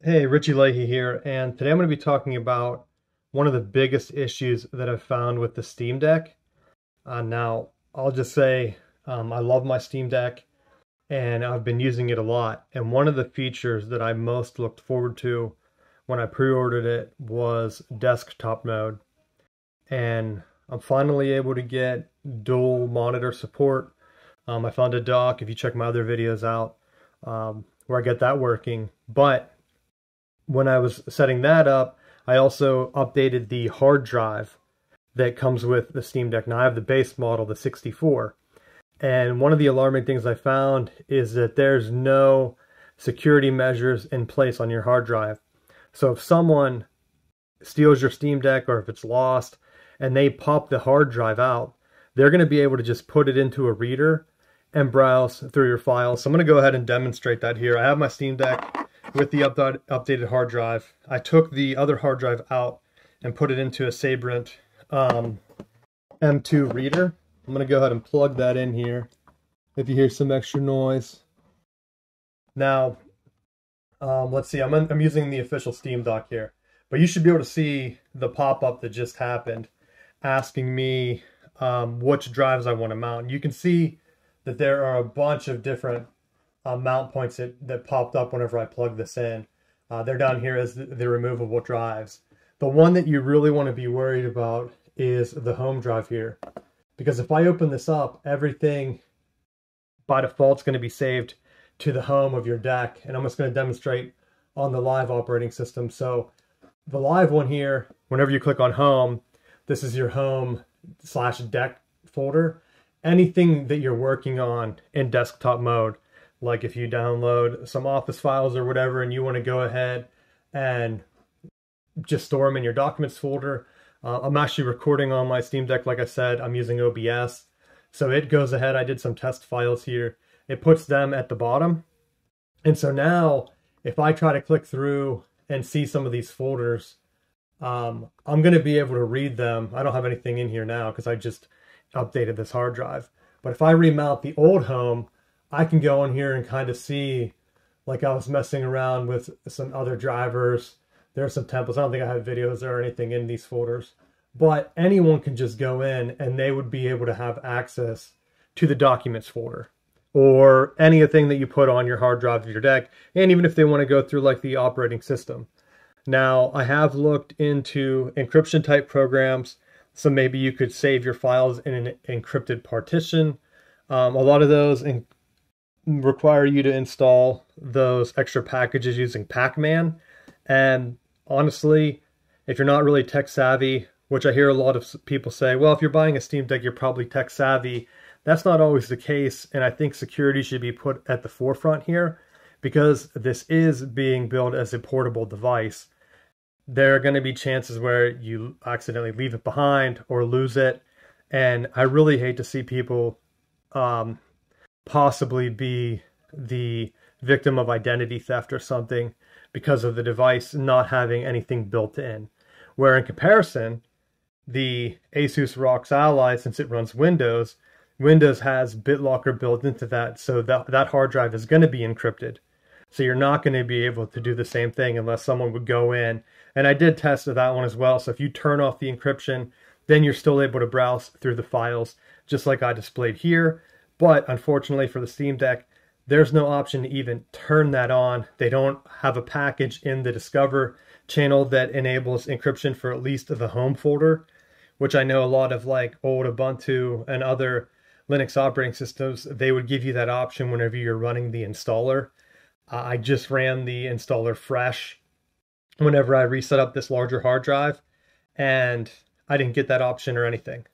Hey, Richie Leahy here, and today I'm going to be talking about one of the biggest issues that I've found with the Steam Deck. Now, I'll just say I love my Steam Deck, and I've been using it a lot. And one of the features that I most looked forward to when I pre-ordered it was desktop mode. And I'm finally able to get dual monitor support. I found a dock, if you check my other videos out, where I get that working. But when I was setting that up, I also updated the hard drive that comes with the Steam Deck. Now I have the base model, the 64. And one of the alarming things I found is that there's no security measures in place on your hard drive. So if someone steals your Steam Deck or if it's lost and they pop the hard drive out, they're going to be able to just put it into a reader and browse through your files. So I'm going to go ahead and demonstrate that here. I have my Steam Deck with the updated hard drive. I took the other hard drive out and put it into a Sabrent M2 reader. I'm going to go ahead and plug that in here if you hear some extra noise. Now, let's see, I'm using the official Steam dock here, but you should be able to see the pop-up that just happened asking me which drives I want to mount. You can see that there are a bunch of different mount points that popped up whenever I plugged this in. They're down here as the removable drives. The one that you really want to be worried about is the home drive here. Because if I open this up, everything by default is going to be saved to the home of your deck. And I'm just going to demonstrate on the live operating system. So the live one here, whenever you click on home, this is your home/deck folder. Anything that you're working on in desktop mode, like if you download some Office files or whatever and you want to go ahead and just store them in your documents folder. I'm actually recording on my Steam Deck, like I said. I'm using OBS. So it goes ahead, I did some test files here. It puts them at the bottom. And so now, if I try to click through and see some of these folders, I'm going to be able to read them. I don't have anything in here now because I just updated this hard drive. But if I remount the old home, I can go in here and kind of see, like I was messing around with some other drivers. There's some templates. I don't think I have videos or anything in these folders. But anyone can just go in and they would be able to have access to the documents folder or anything that you put on your hard drive of your deck. And even if they want to go through like the operating system. Now, I have looked into encryption type programs. So maybe you could save your files in an encrypted partition. A lot of those require you to install those extra packages using Pacman. And honestly, if you're not really tech savvy, which I hear a lot of people say, well, if you're buying a Steam Deck, you're probably tech savvy. That's not always the case. And I think security should be put at the forefront here because this is being built as a portable device. There are going to be chances where you accidentally leave it behind or lose it. And I really hate to see people possibly be the victim of identity theft or something because of the device not having anything built in. Where in comparison, the Asus ROX Ally, since it runs Windows has BitLocker built into that, so that hard drive is going to be encrypted. So you're not going to be able to do the same thing unless someone would go in. And I did test that one as well. So if you turn off the encryption, then you're still able to browse through the files, just like I displayed here. But unfortunately for the Steam Deck, there's no option to even turn that on. They don't have a package in the Discover channel that enables encryption for at least the home folder, which I know a lot of like old Ubuntu and other Linux operating systems, they would give you that option whenever you're running the installer. I just ran the installer fresh whenever I reset up this larger hard drive, and I didn't get that option or anything.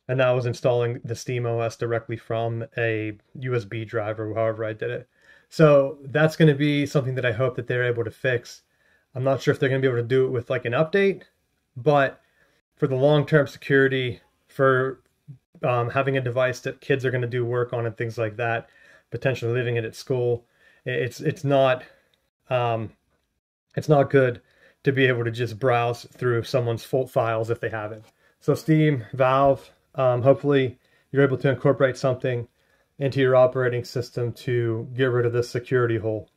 And that was installing the SteamOS directly from a USB drive or however I did it. So that's going to be something that I hope that they're able to fix. I'm not sure if they're going to be able to do it with like an update, but for the long-term security, for having a device that kids are going to do work on and things like that, potentially leaving it at school, it's not good to be able to just browse through someone's full files if they haven't. So Steam, Valve, hopefully you're able to incorporate something into your operating system to get rid of this security hole.